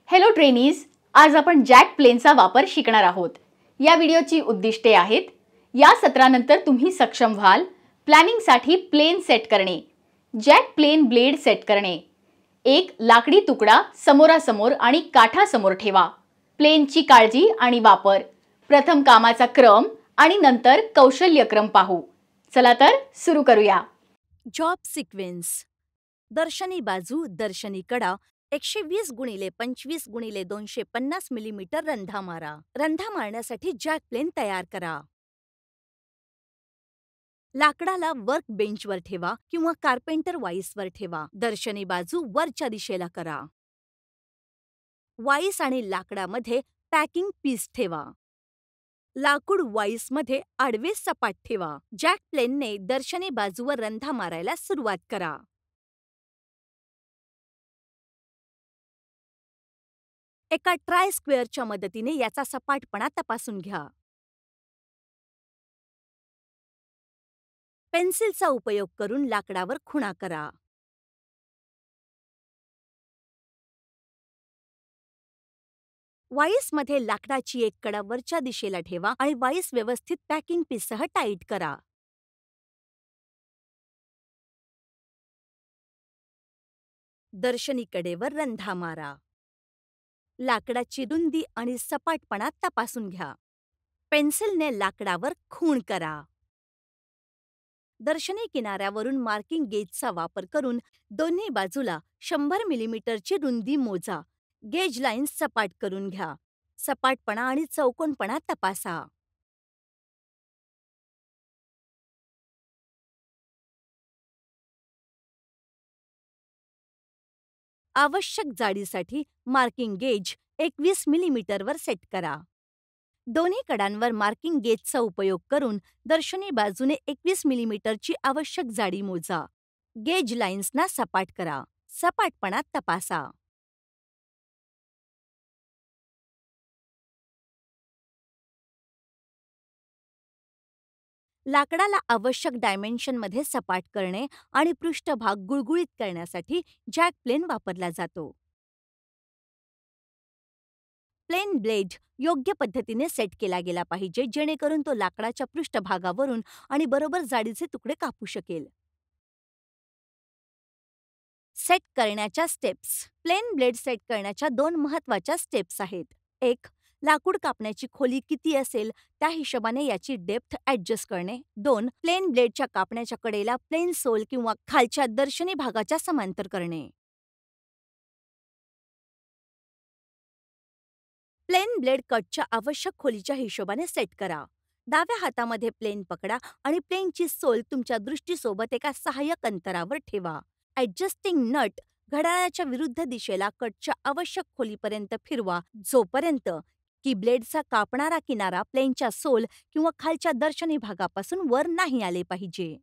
Hello trainees, आज आपण jack प्लेनचा वापर शिकणार आहोत. या व्हिडिओची उद्दिष्टे आहेत: या सत्रानंतर तुम्ही सक्षम व्हाल प्लॅनिंगसाठी प्लेन सेट करणे, जॅक प्लेन ब्लेड सेट करणे, एक लाकडी तुकडा समोरासमोर आणि काठासमोर ठेवा, प्लेनची काळजी आणि वापर, प्रथम कामाचा क्रम आणि नंतर कौशल्यक्रम पाहू. चला तर सुरू करूया. Job sequence. दर्शनी बाजू, दर्शनी कडा 120x25x250 मिलीमीटर रंधा मारा. रंधा मारण्यासाठी जॅक प्लेन तयार करा. लाकडाला वर्क बेंचवर ठेवा किंवा कार्पेंटर वाईसवर ठेवा. दर्शनी बाजू वरच्या दिशेला करा. वाईस आणि लाकडामध्ये पॅकिंग पीस ठेवा. लाकूड वाईसमध्ये आडवे सपाट ठेवा. जॅक प्लेनने दर्शनी बाजूवर रंधा मारायला सुरुवात करा. एका ट्राय स्क्वेअरच्या मदतीने याचा सपाटपणा तपासून घ्या. पेन्सिलचा उपयोग करून लाकडावर खुणा करा. वाईसमध्ये लाकडाची एक कडा वरच्या दिशेला ठेवा आणि वाईस व्यवस्थित पॅकिंग पीससह टाईट करा. दर्शनी कडेवर रंधा मारा. लाकडाची रुंदी आणि सपाटपणा तपासून घ्या. पेन्सिलने लाकडावर खूण करा. दर्शनी किनाऱ्यावरून मार्किंग गेजचा वापर करून दोन्ही बाजूला 100 मिलीमीटरची रुंदी मोजा. गेज लाईन्स सपाट करून घ्या. सपाटपणा आणि चौकोनपणा तपासा. आवश्यक जाडीसाठी मार्किंग गेज 21 मिलीमीटरवर सेट करा. दोन्ही कडांवर मार्किंग गेजचा उपयोग करून दर्शनी बाजूने 21 मिलीमीटरची आवश्यक जाडी मोजा. गेज लाईन्सना सपाट करा. सपाटपणा तपासा. लाकडाला आवश्यक डायमेन्शनमध्ये सपाट करणे आणि पृष्ठभाग गुळगुळीत करण्यासाठी जॅक प्लेन वापरला जातो. प्लेन ब्लेड योग्य पद्धतीने सेट केला गेला पाहिजे जेणेकरून तो लाकडाच्या पृष्ठभागावरून आणि बरोबर जाडीचे तुकडे कापू शकेल. सेट करण्याच्या स्टेप्स. प्लेन ब्लेड सेट करण्याच्या 2 महत्त्वाच्या स्टेप्स आहेत. 1. लाकूड कापण्याची खोली किती असेल त्या हिशोबाने याची डेप्थ ॲडजस्ट करणे. 2. प्लेन ब्लेडच्या कापण्याच्या कडेला प्लेन सोल किंवा खालच्या दर्शनी भागाच्या समांतर करणे. प्लेन ब्लेड कटच्या आवश्यक खोलीच्या हिशोबाने सेट करा. डाव्या हातामध्ये प्लेन पकडा आणि प्लेनची सोल तुमच्या दृष्टीसोबत एका सहाय्यक अंतरावर ठेवा. ॲडजस्टिंग नट घड्याळाच्या विरुद्ध दिशेला कटच्या आवश्यक खोलीपर्यंत फिरवा जोपर्यंत की ब्लेडचा कापणारा किनारा प्लेनच्या सोल किंवा खालच्या दर्शनी भागापासून वर नाही आले पाहिजे.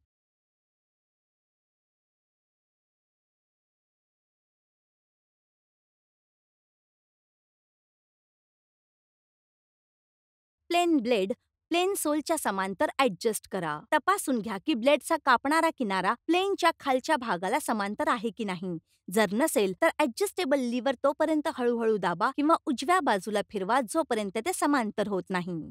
प्लेन ब्लेड प्लेन सोलच्या समांतर ॲडजस्ट करा. तपासून घ्या की ब्लेडचा कापणारा किनारा प्लेनच्या खालच्या भागाला समांतर आहे की नाही. जर नसेल तर ॲडजस्टेबल लीव्हर तोपर्यंत हळूहळू दाबा किंवा उजव्या बाजूला फिरवा जोपर्यंत ते समांतर होत नाही.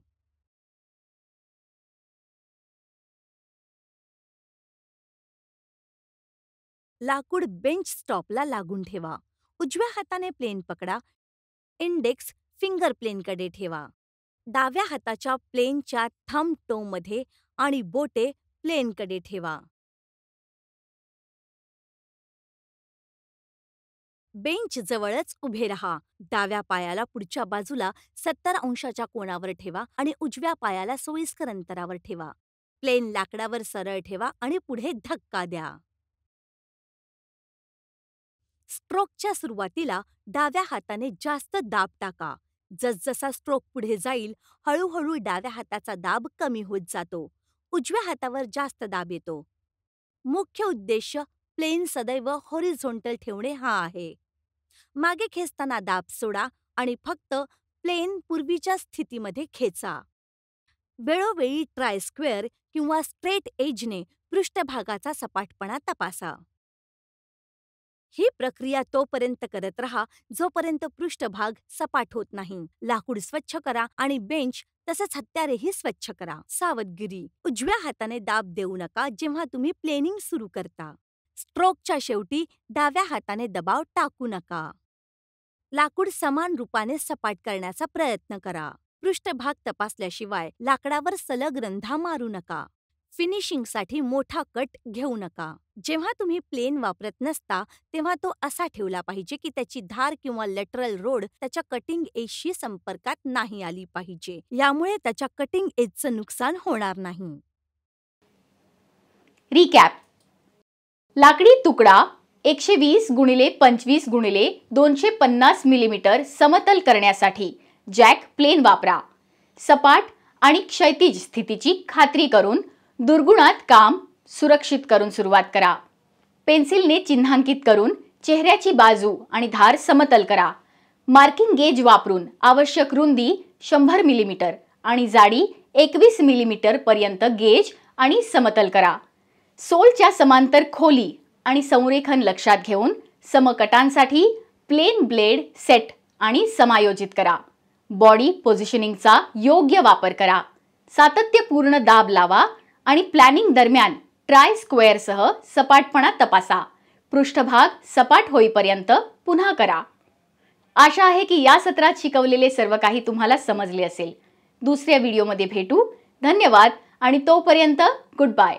लाकूड बेंच स्टॉपला लागून ठेवा. उजव्या हाताने प्लेन पकडा. इंडेक्स फिंगर प्लेनकडे ठेवा. डाव्या हाताच्या प्लेनच्या थंब टोमध्ये आणि बोटे प्लेनकडे ठेवा. बेंच जवळच उभे राहा. डाव्या पायाला पुढच्या बाजूला 70 अंशाच्या कोनावर ठेवा आणि उजव्या पायाला सोयीस्कर अंतरावर ठेवा. प्लेन लाकडावर सरळ ठेवा आणि पुढे धक्का द्या. स्ट्रोकच्या सुरुवातीला डाव्या हाताने जास्त दाब टाका. जसजसा स्ट्रोक पुढे जाईल हळूहळू डाव्या हाताचा दाब कमी होत जातो. उजव्या हातावर जास्त दाब येतो. मुख्य उद्देश प्लेन सदैव हॉरिझॉन्टल ठेवणे हा आहे. मागे खेचताना दाब सोडा आणि फक्त प्लेन पूर्वीच्या स्थितीमध्ये खेचा. वेळोवेळी ट्राय स्क्वेअर किंवा स्ट्रेट एजने पृष्ठभागाचा सपाटपणा तपासा. ही प्रक्रिया तोपर्यंत करत राहा जोपर्यंत पृष्ठभाग सपाट होत नाही. लाकूड स्वच्छ करा आणि बेंच तसंच हत्यारेही स्वच्छ करा. सावधगिरी, उजव्या हाताने दाब देऊ नका जेव्हा तुम्ही प्लेनिंग सुरू करता. स्ट्रोकच्या शेवटी डाव्या हाताने दबाव टाकू नका. लाकूड समान रूपाने सपाट करण्याचा प्रयत्न करा. पृष्ठभाग तपासल्याशिवाय लाकडावर सलग रंधा मारू नका. फिनिशिंगसाठी मोठा कट घेऊ नका. जेव्हा तुम्ही प्लेन वापरत नसता तेव्हा तो असा ठेवला पाहिजे की त्याची धार किंवा लॅटरल रोड त्याच्या कटिंग एजशी संपर्कात नाही आली पाहिजे. यामुळे त्याच्या कटिंग एजचं नुकसान होणार नाही. रिकॅप. लाकडी तुकडा 120 गुणिले 25 गुणिले 250 मिलीमीटर समतल करण्यासाठी जॅक प्लेन वापरा. सपाट आणि क्षैतिज स्थितीची खात्री करून दुर्गुणात काम सुरक्षित करून सुरुवात करा. पेन्सिलने चिन्हांकित करून चेहऱ्याची बाजू आणि धार समतल करा. मार्किंग गेज वापरून आवश्यक रुंदी 100 मिलीमीटर आणि जाडी 21 मिलीमीटर पर्यंत गेज आणि समतल करा. सोलच्या समांतर खोली आणि संरेखन लक्षात घेऊन समकटांसाठी प्लेन ब्लेड सेट आणि समायोजित करा. बॉडी पोझिशनिंगचा योग्य वापर करा. सातत्यपूर्ण दाब लावा आणि प्लॅनिंग दरम्यान ट्राय स्क्वेअरसह सपाटपणा तपासा. पृष्ठभाग सपाट होईपर्यंत पुन्हा करा. आशा आहे की या सत्रात शिकवलेले सर्व काही तुम्हाला समजले असेल. दुसऱ्या व्हिडिओमध्ये भेटू. धन्यवाद आणि तोपर्यंत गुड बाय.